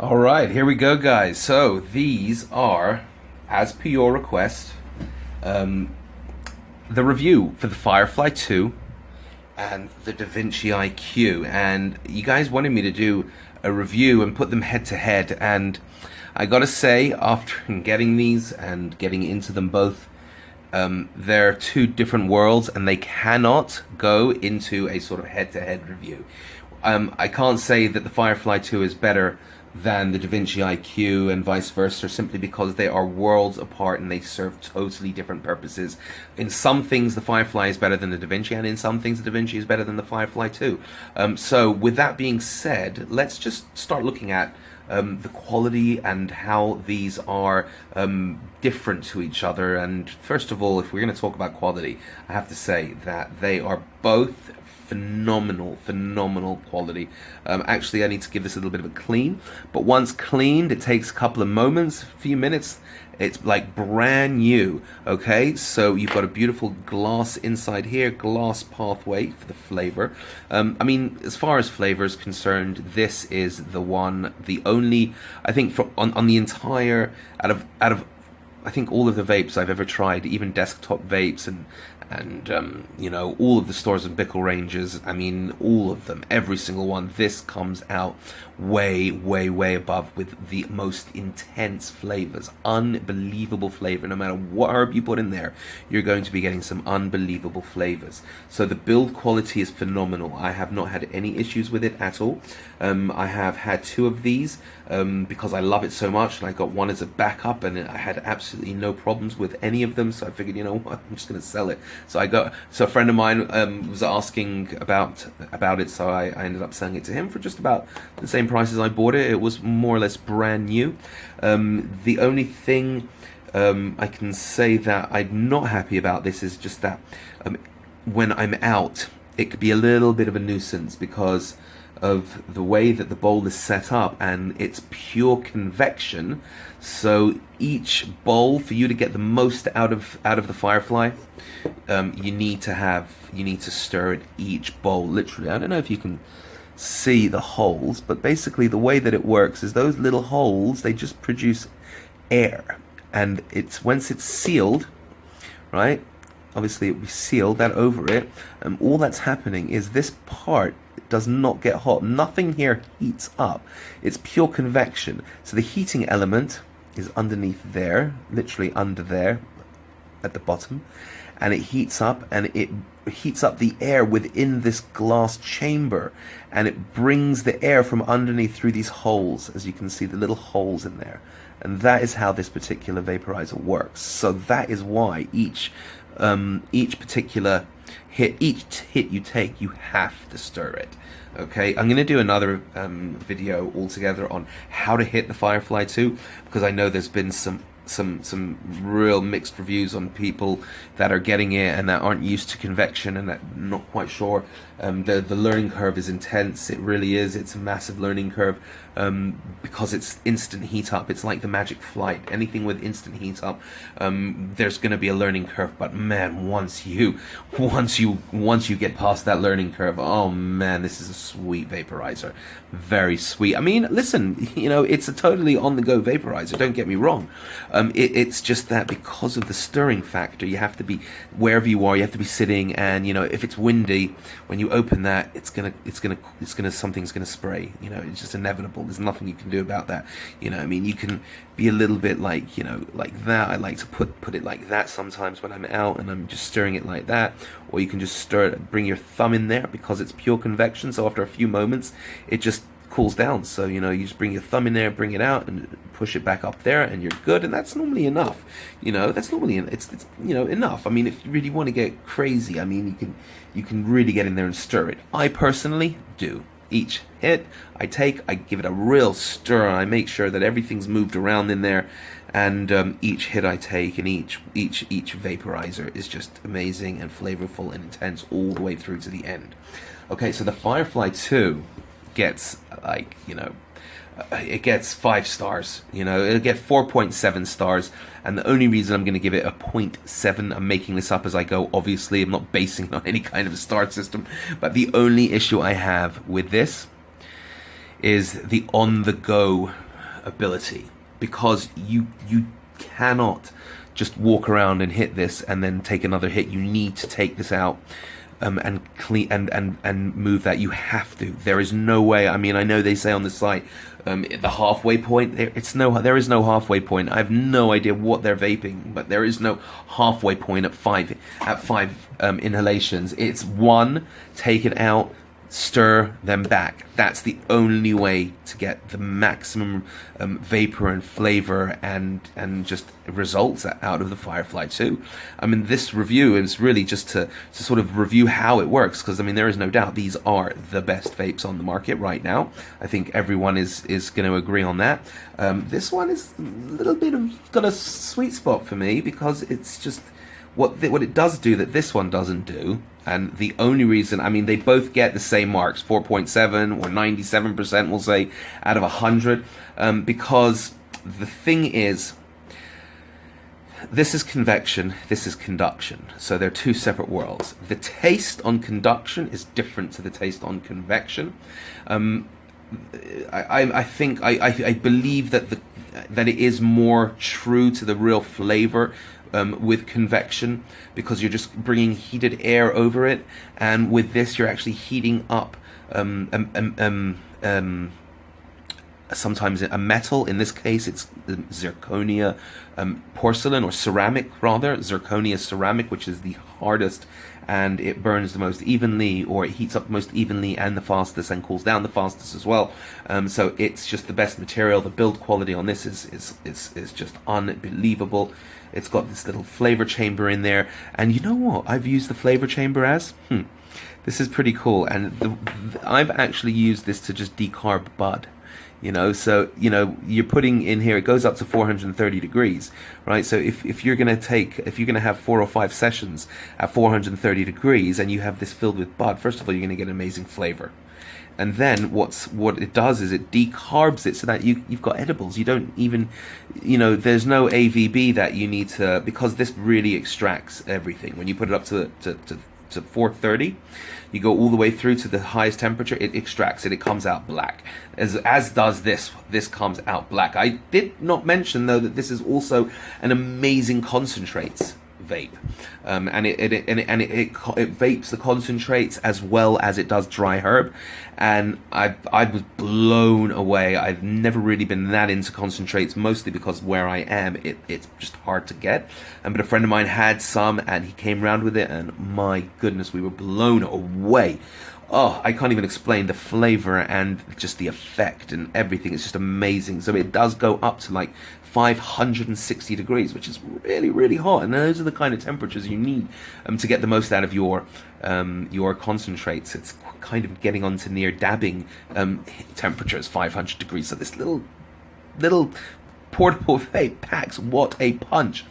All right, here we go, guys. So these are, as per your request, um, the review for the Firefly 2 and the Davinci IQ. And you guys wanted me to do a review and put them head to head. And I gotta say, after getting these and getting into them both, they're two different worlds and they cannot go into a sort of head to head review. I can't say that the Firefly 2 is better than the Davinci IQ and vice versa, simply because they are worlds apart and they serve totally different purposes. In some things, the Firefly is better than the Davinci, and in some things, the Davinci is better than the Firefly too. So, with that being said, let's just start looking at the quality and how these are different to each other. And first of all, if we're going to talk about quality, I have to say that they are both phenomenal quality. Actually, I need to give this a little bit of a clean, but once cleaned, it takes a couple of moments, a few minutes. It's like brand new. Okay, so you've got a beautiful glass inside here, glass pathway for the flavor. I mean, as far as flavor is concerned, this is the one, the only, I think, for on the entire out of I think all of the vapes I've ever tried, even desktop vapes and you know, all of the Storz and Bickel ranges, I mean, all of them, every single one, this comes out way above with the most intense flavors. Unbelievable flavor. No matter what herb you put in there, you're going to be getting some unbelievable flavors. So the build quality is phenomenal. I have not had any issues with it at all. I have had two of these because I love it so much, and I got one as a backup, and I had absolutely no problems with any of them. So I figured, you know what, I'm just going to sell it. So a friend of mine was asking about it, so I ended up selling it to him for just about the same price as I bought it. It was more or less brand new. The only thing I can say that I'm not happy about this is just that when I'm out, it could be a little bit of a nuisance because of the way that the bowl is set up, and it's pure convection. So each bowl, for you to get the most out of the Firefly, you need to stir it each bowl, literally. I don't know if you can see the holes, but basically the way that it works is those little holes, they just produce air, and it's once it's sealed, right, obviously it will be sealed, that over it, all that's happening is this part does not get hot. Nothing here heats up. It's pure convection. So the heating element is underneath there, literally under there at the bottom, and it heats up, and it heats up the air within this glass chamber, and it brings the air from underneath through these holes, as you can see, the little holes in there. And that is how this particular vaporizer works. So that is why each particular hit, each hit you take, you have to stir it. Okay, I'm going to do another video altogether on how to hit the Firefly 2, because I know there's been some real mixed reviews on people that are getting it and that aren't used to convection and that not quite sure. The learning curve is intense. It really is. It's a massive learning curve because it's instant heat up. It's like the Magic Flight. Anything with instant heat up, there's going to be a learning curve. But man, once you get past that learning curve, oh man, this is a sweet vaporizer. Very sweet. I mean, listen, you know, it's a totally on-the-go vaporizer. Don't get me wrong. It's just that because of the stirring factor, you have to be wherever you are. You have to be sitting, and you know, if it's windy, when you open that, something's gonna spray. You know, it's just inevitable. There's nothing you can do about that. You know, I mean, you can be a little bit like, you know, like that. I like to put it like that sometimes when I'm out and I'm just stirring it like that, or you can just stir it, bring your thumb in there because it's pure convection. So after a few moments, it just cools down. So, you know, you just bring your thumb in there, bring it out, and push it back up there, and you're good. And that's normally enough. You know, that's normally it's you know, enough. I mean, if you really want to get crazy, I mean, you can really get in there and stir it. I personally do. Each hit I take, I give it a real stir, and I make sure that everything's moved around in there. And each hit I take, and each vaporizer is just amazing and flavorful and intense all the way through to the end. Okay, so the Firefly 2 gets, like, you know, it gets 5 stars. You know, it'll get 4.7 stars, and the only reason I'm going to give it a 0.7, I'm making this up as I go, obviously, I'm not basing it on any kind of a star system, but the only issue I have with this is the on-the-go ability, because you cannot just walk around and hit this and then take another hit. You need to take this out and clean and move that. You have to. There is no way. I mean, I know they say on the site the halfway point. There is no halfway point. I have no idea what they're vaping, but there is no halfway point at five inhalations. It's one, take it out, stir them back. That's the only way to get the maximum vapor and flavor and just results out of the Firefly 2. I mean, this review is really just to sort of review how it works, because I mean, there is no doubt these are the best vapes on the market right now. I think everyone is going to agree on that. This one is a little bit got a sweet spot for me, because it's just what it does do that this one doesn't do. And the only reason, I mean, they both get the same marks, 4.7 or 97%, we'll say, out of 100, because the thing is, this is convection, this is conduction. So they're two separate worlds. The taste on conduction is different to the taste on convection. I think, I believe that that it is more true to the real flavor with convection, because you're just bringing heated air over it, and with this you're actually heating up sometimes a metal. In this case it's zirconia porcelain, or ceramic rather, zirconia ceramic, which is the hardest, and it burns the most evenly, or it heats up the most evenly and the fastest, and cools down the fastest as well. So it's just the best material. The build quality on this is just unbelievable. It's got this little flavor chamber in there, and you know what I've used the flavor chamber as? This is pretty cool, and I've actually used this to just decarb bud. You know, so, you know, you're putting in here, it goes up to 430 degrees, right? So if you're going to have 4 or 5 sessions at 430 degrees and you have this filled with bud, first of all, you're going to get amazing flavor. And then what it does is it decarbs it so that you've got edibles. You don't even, you know, there's no AVB that you need to, because this really extracts everything. When you put it up to 430, you go all the way through to the highest temperature, it extracts it, it comes out black. As does this. This comes out black. I did not mention, though, that this is also an amazing concentrates vape, and it vapes the concentrates as well as it does dry herb, and I was blown away. I've never really been that into concentrates, mostly because where I am it's just hard to get, but a friend of mine had some and he came around with it, and my goodness, we were blown away. Oh, I can't even explain the flavor and just the effect and everything. It's just amazing. So it does go up to like 560 degrees, which is really, really hot. And those are the kind of temperatures you need to get the most out of your concentrates. It's kind of getting onto near dabbing temperatures, 500 degrees. So this little portable vape packs what a punch.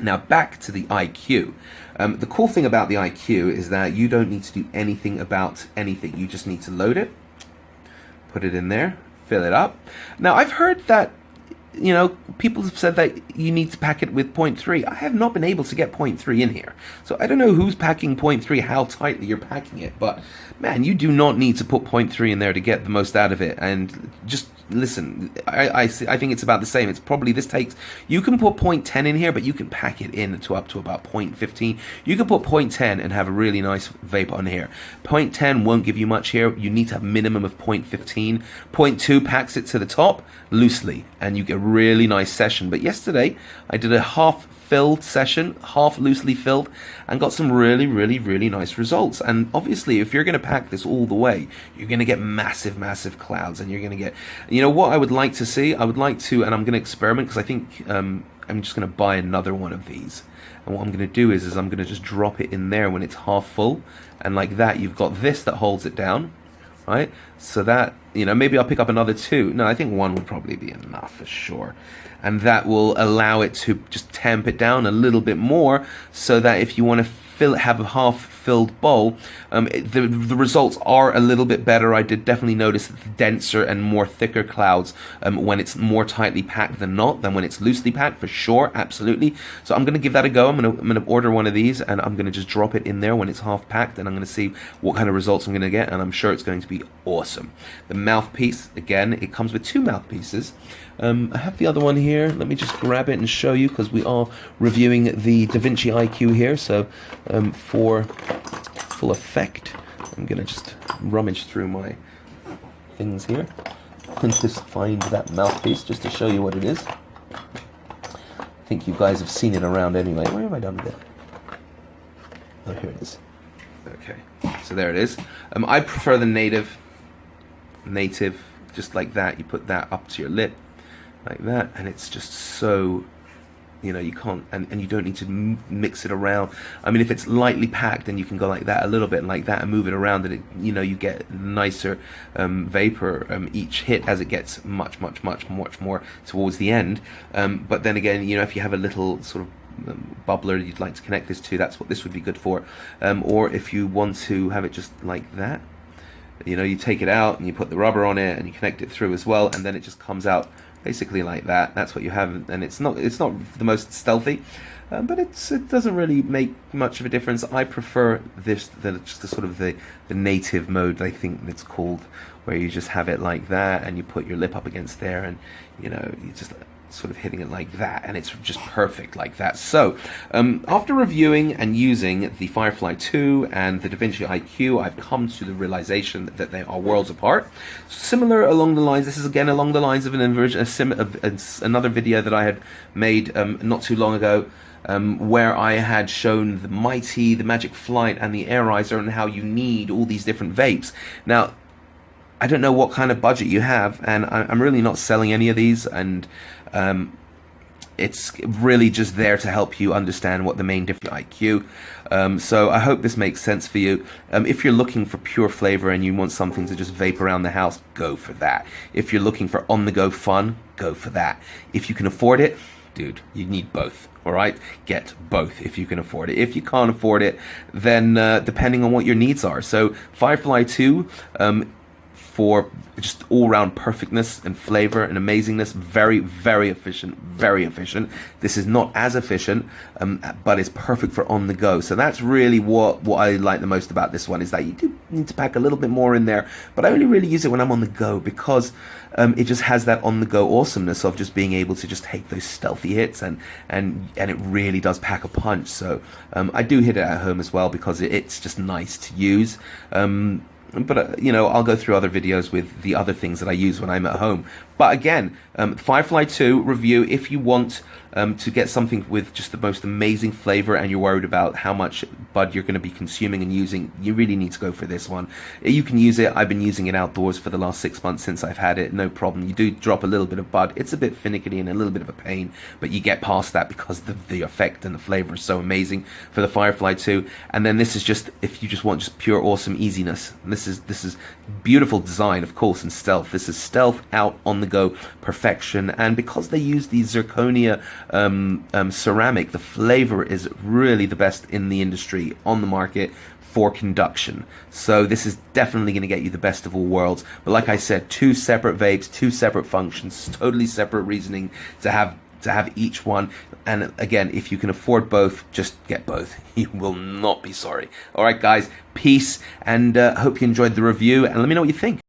Now back to the IQ. The cool thing about the IQ is that you don't need to do anything about anything. You just need to load it, put it in there, fill it up. Now I've heard that, you know, people have said that you need to pack it with 0.3. I have not been able to get 0.3 in here. So I don't know who's packing 0.3, how tightly you're packing it. But, man, you do not need to put 0.3 in there to get the most out of it. And just listen, I think it's about the same. It's probably, this takes, you can put 0.10 in here, but you can pack it in to up to about 0.15. You can put 0.10 and have a really nice vape on here. 0.10 won't give you much here. You need to have a minimum of 0.15. 0.2 packs it to the top loosely, and you get a really nice session. But yesterday I did a half filled session, half loosely filled, and got some really, really, really nice results. And obviously, if you're going to pack this all the way, you're going to get massive, massive clouds, and you're going to get, you know what I would like to see? I would like to, and I'm going to experiment, because I think I'm just going to buy another one of these. And what I'm going to do is I'm going to just drop it in there when it's half full, and like that, you've got this that holds it down, right? So that, you know, maybe I'll pick up another 2. No, I think 1 would probably be enough for sure. And that will allow it to just tamp it down a little bit more, so that if you want to have a half-filled bowl, the results are a little bit better. I did definitely notice denser and more thicker clouds when it's more tightly packed than not, than when it's loosely packed, for sure, absolutely. So I'm going to give that a go. I'm going to order one of these, and I'm going to just drop it in there when it's half packed, and I'm going to see what kind of results I'm going to get, and I'm sure it's going to be awesome. The mouthpiece, again, it comes with 2 mouthpieces. I have the other one here. Let me just grab it and show you, because we are reviewing the Davinci IQ here. So for full effect, I'm going to just rummage through my things here and just find that mouthpiece just to show you what it is. I think you guys have seen it around anyway. Where have I done with it? Oh, here it is. Okay, so there it is. I prefer the native, just like that. You put that up to your lip, like that, and it's just so, you know, you can't, and you don't need to mix it around. I mean, if it's lightly packed, then you can go like that a little bit, and like that, and move it around, and it, you know, you get nicer vapor each hit as it gets much more towards the end. But then again, you know, if you have a little sort of bubbler you'd like to connect this to, that's what this would be good for. Or if you want to have it just like that, you know, you take it out and you put the rubber on it and you connect it through as well, and then it just comes out basically like that. That's what you have, and it's not the most stealthy, but it doesn't really make much of a difference. I prefer this, just the sort of the native mode, I think it's called, where you just have it like that and you put your lip up against there, and you know, you just sort of hitting it like that, and it's just perfect like that. So after reviewing and using the Firefly 2 and the Davinci IQ, I've come to the realization that they are worlds apart. Similar along the lines, this is again along the lines of another video that I had made not too long ago, where I had shown the Mighty, the Magic Flight, and the Airizer, and how you need all these different vapes. Now, I don't know what kind of budget you have, and I'm really not selling any of these, and it's really just there to help you understand what the main difference IQ. So I hope this makes sense for you. If you're looking for pure flavor and you want something to just vape around the house, go for that. If you're looking for on-the-go fun, go for that. If you can afford it, dude, you need both. All right, get both if you can afford it. If you can't afford it, then depending on what your needs are. So Firefly 2, for just all-round perfectness and flavor and amazingness, very efficient. This is not as efficient, but it's perfect for on the go. So that's really what I like the most about this one, is that you do need to pack a little bit more in there, but I only really use it when I'm on the go, because it just has that on the go awesomeness of just being able to just take those stealthy hits, and it really does pack a punch. So I do hit it at home as well, because it's just nice to use. But you know, I'll go through other videos with the other things that I use when I'm at home. But again, Firefly 2 review, if you want to get something with just the most amazing flavor and you're worried about how much bud you're going to be consuming and using, you really need to go for this one. You can use it. I've been using it outdoors for the last 6 months since I've had it, no problem. You do drop a little bit of bud. It's a bit finicky and a little bit of a pain, but you get past that because the effect and the flavor is so amazing for the Firefly 2. And then this is just, if you just want just pure awesome easiness. This is beautiful design, of course, and stealth. This is stealth out on the go perfection, and because they use the zirconia ceramic, the flavor is really the best in the industry on the market for conduction. So this is definitely going to get you the best of all worlds. But like I said, 2 separate vapes, 2 separate functions, totally separate reasoning to have each one. And again, if you can afford both, just get both. You will not be sorry. All right, guys, peace, and hope you enjoyed the review, and let me know what you think.